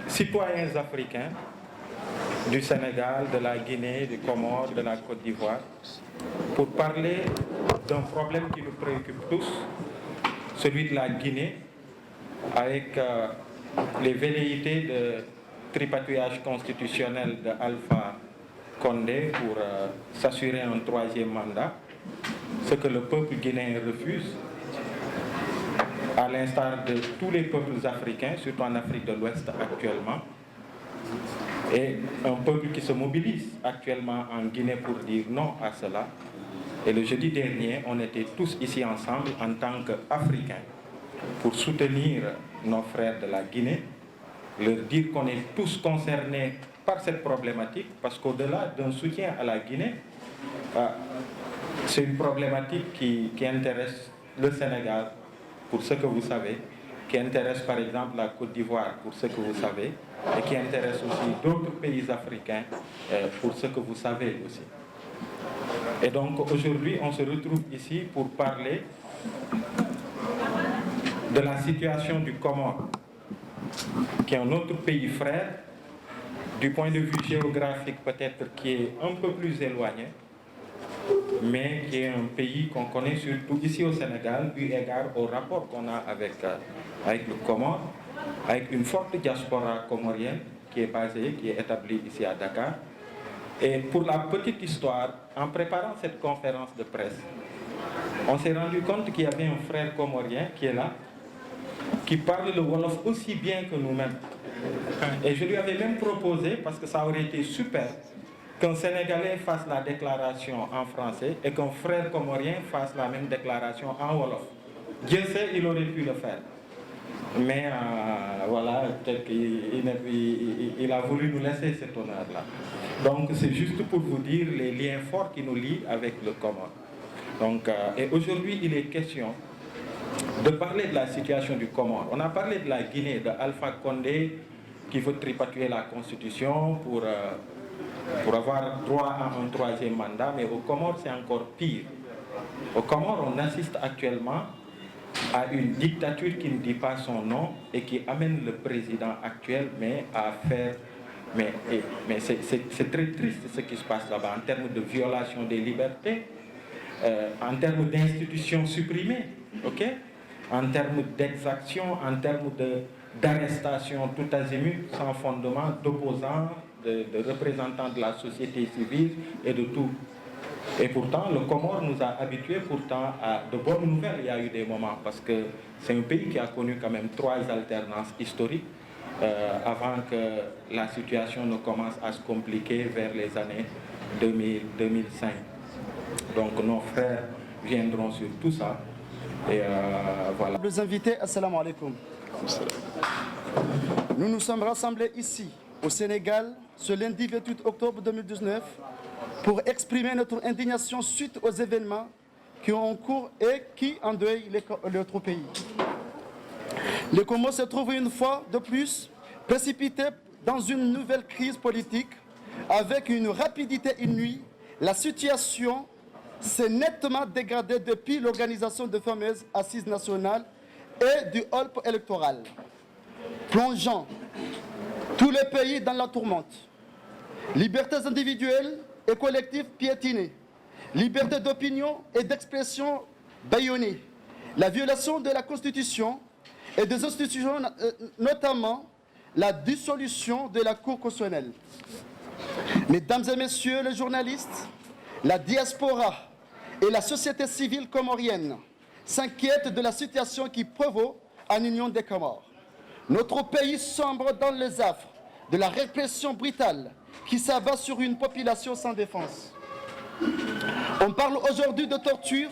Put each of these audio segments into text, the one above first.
Citoyens africains du Sénégal, de la Guinée, du Comores, de la Côte d'Ivoire, pour parler d'un problème qui nous préoccupe tous, celui de la Guinée, avec les velléités de tripatouillage constitutionnel de Alpha Condé pour s'assurer un troisième mandat, ce que le peuple guinéen refuse, à l'instar de tous les peuples africains, surtout en Afrique de l'Ouest actuellement, et un peuple qui se mobilise actuellement en Guinée pour dire non à cela. Et le jeudi dernier, on était tous ici ensemble en tant qu'Africains pour soutenir nos frères de la Guinée, leur dire qu'on est tous concernés par cette problématique, parce qu'au-delà d'un soutien à la Guinée, c'est une problématique qui intéresse le Sénégal, pour ce que vous savez, qui intéresse par exemple la Côte d'Ivoire, pour ce que vous savez, et qui intéresse aussi d'autres pays africains, pour ce que vous savez aussi. Et donc aujourd'hui, on se retrouve ici pour parler de la situation du Comore, qui est un autre pays frère, du point de vue géographique peut-être qui est un peu plus éloigné, mais qui est un pays qu'on connaît surtout ici au Sénégal, eu égard au rapport qu'on a avec le Comore, avec une forte diaspora comorienne qui est basée, qui est établie ici à Dakar. Et pour la petite histoire, en préparant cette conférence de presse, on s'est rendu compte qu'il y avait un frère comorien qui est là, qui parle le Wolof aussi bien que nous-mêmes. Et je lui avais même proposé, parce que ça aurait été super, qu'un Sénégalais fasse la déclaration en français et qu'un frère comorien fasse la même déclaration en Wolof. Dieu sait, il aurait pu le faire. Mais voilà, peut-être qu'il a voulu nous laisser cet honneur-là. Donc c'est juste pour vous dire les liens forts qui nous lient avec le Comore. Donc, et aujourd'hui, il est question de parler de la situation du Comore. On a parlé de la Guinée, de Alpha Condé, qui veut tripatouiller la Constitution pour avoir droit à un troisième mandat, mais au Comore, c'est encore pire. Au Comore, on assiste actuellement à une dictature qui ne dit pas son nom et qui amène le président actuel à faire... Mais c'est très triste ce qui se passe là-bas en termes de violation des libertés, en termes d'institutions supprimées, en termes d'exactions, en termes d'arrestations tout azimut, sans fondement, d'opposants, de représentants de la société civile et de tout. Et pourtant, le Comore nous a habitués pourtant à de bonnes nouvelles. Il y a eu des moments, parce que c'est un pays qui a connu quand même 3 alternances historiques avant que la situation ne commence à se compliquer vers les années 2005. Donc nos frères viendront sur tout ça. Et voilà. Les invités, assalamu alaikum. Nous nous sommes rassemblés ici, au Sénégal, ce lundi 28 octobre 2019, pour exprimer notre indignation suite aux événements qui ont en cours et qui endeuillent notre pays. Le Comores se trouve une fois de plus précipité dans une nouvelle crise politique avec une rapidité inouïe. La situation s'est nettement dégradée depuis l'organisation de fameuses assises nationales et du holp électoral, plongeant tout le pays dans la tourmente. Libertés individuelles et collectives piétinées, liberté d'opinion et d'expression bâillonnée, la violation de la Constitution et des institutions, notamment la dissolution de la Cour constitutionnelle. Mesdames et messieurs les journalistes, la diaspora et la société civile comorienne s'inquiètent de la situation qui prévaut en Union des Comores. Notre pays sombre dans les affres de la répression brutale qui s'abat sur une population sans défense. On parle aujourd'hui de torture,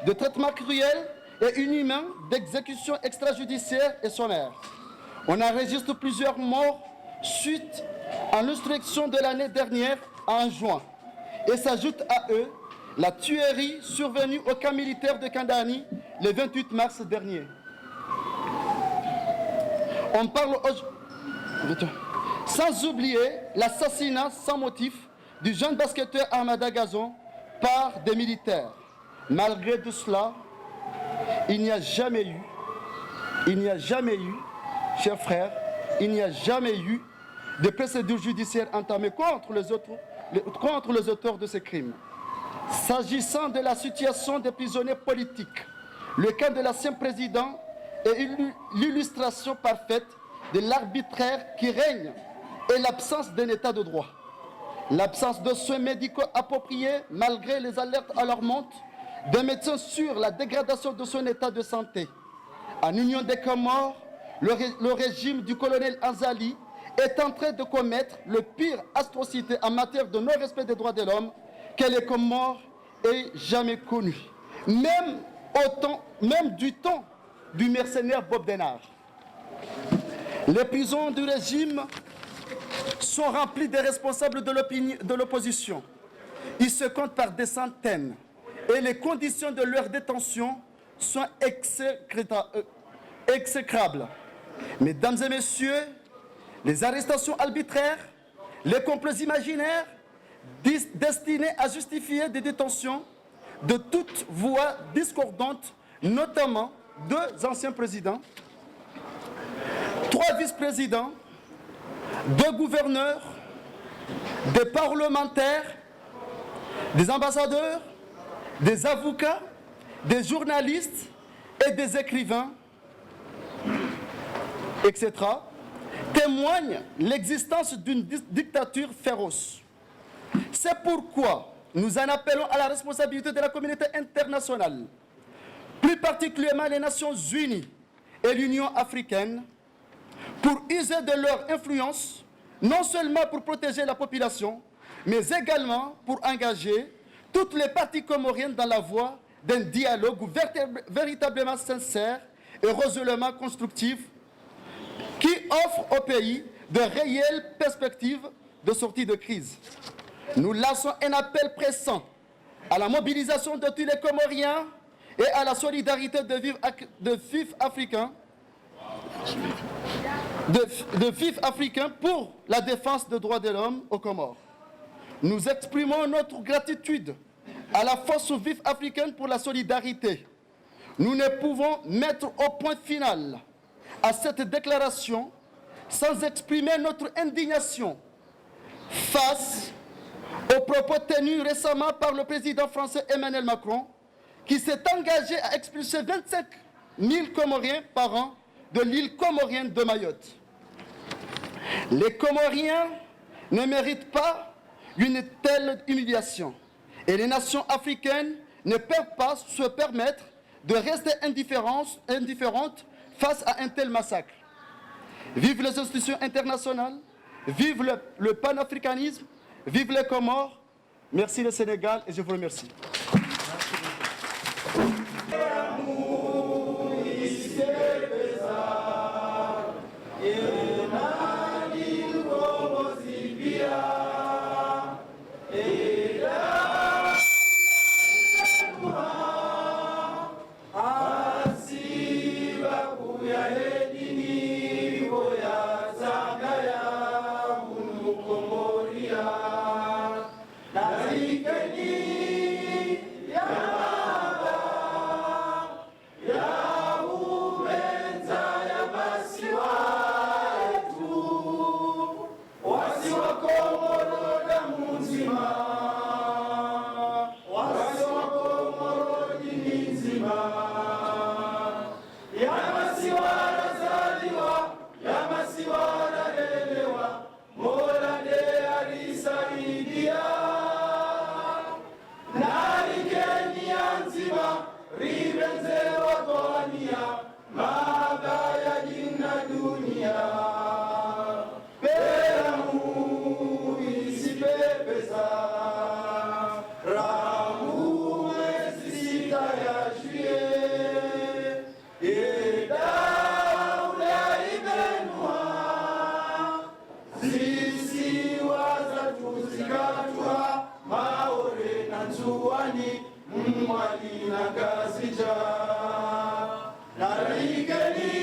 de traitements cruels et inhumains, d'exécutions extrajudiciaires et sommaires. On enregistre plusieurs morts suite à l'instruction de l'année dernière en juin. Et s'ajoute à eux la tuerie survenue au camp militaire de Kandani le 28 mars dernier. On parle aujourd'hui, sans oublier l'assassinat sans motif du jeune basketteur Ahmada Gazon par des militaires. Malgré tout cela, il n'y a jamais eu, chers frères, il n'y a jamais eu de procédure judiciaire entamée contre les auteurs de ces crimes. S'agissant de la situation des prisonniers politiques, le cas de l'ancien président est l'illustration parfaite de l'arbitraire qui règne et l'absence d'un état de droit. L'absence de soins médicaux appropriés, malgré les alertes alarmantes des médecins sur la dégradation de son état de santé. En Union des Comores, le régime du colonel Azali est en train de commettre le pire atrocité en matière de non-respect des droits de l'homme que les Comores aient jamais connu. Même du temps du mercenaire Bob Denard. Les prisons du régime sont remplies des responsables de l'opposition. Ils se comptent par des centaines et les conditions de leur détention sont exécrables. Mesdames et messieurs, les arrestations arbitraires, les complots imaginaires destinés à justifier des détentions de toutes voix discordantes, notamment 2 anciens présidents, 3 vice-présidents, 2 gouverneurs, des parlementaires, des ambassadeurs, des avocats, des journalistes et des écrivains, etc., témoignent l'existence d'une dictature féroce. C'est pourquoi nous en appelons à la responsabilité de la communauté internationale, plus particulièrement les Nations Unies et l'Union africaine, pour user de leur influence, non seulement pour protéger la population, mais également pour engager toutes les parties comoriennes dans la voie d'un dialogue véritablement sincère et résolument constructif qui offre au pays de réelles perspectives de sortie de crise. Nous lançons un appel pressant à la mobilisation de tous les Comoriens et à la solidarité de vifs Africains pour la défense des droits de l'homme aux Comores. Nous exprimons notre gratitude à la force vive africaine pour la solidarité. Nous ne pouvons mettre au point final à cette déclaration sans exprimer notre indignation face aux propos tenus récemment par le président français Emmanuel Macron, qui s'est engagé à expulser 25 000 Comoriens par an de l'île comorienne de Mayotte. Les Comoriens ne méritent pas une telle humiliation et les nations africaines ne peuvent pas se permettre de rester indifférentes face à un tel massacre. Vive les institutions internationales, vive le panafricanisme, vive les Comores. Merci le Sénégal et je vous remercie. Mwali na gazija, na rigeni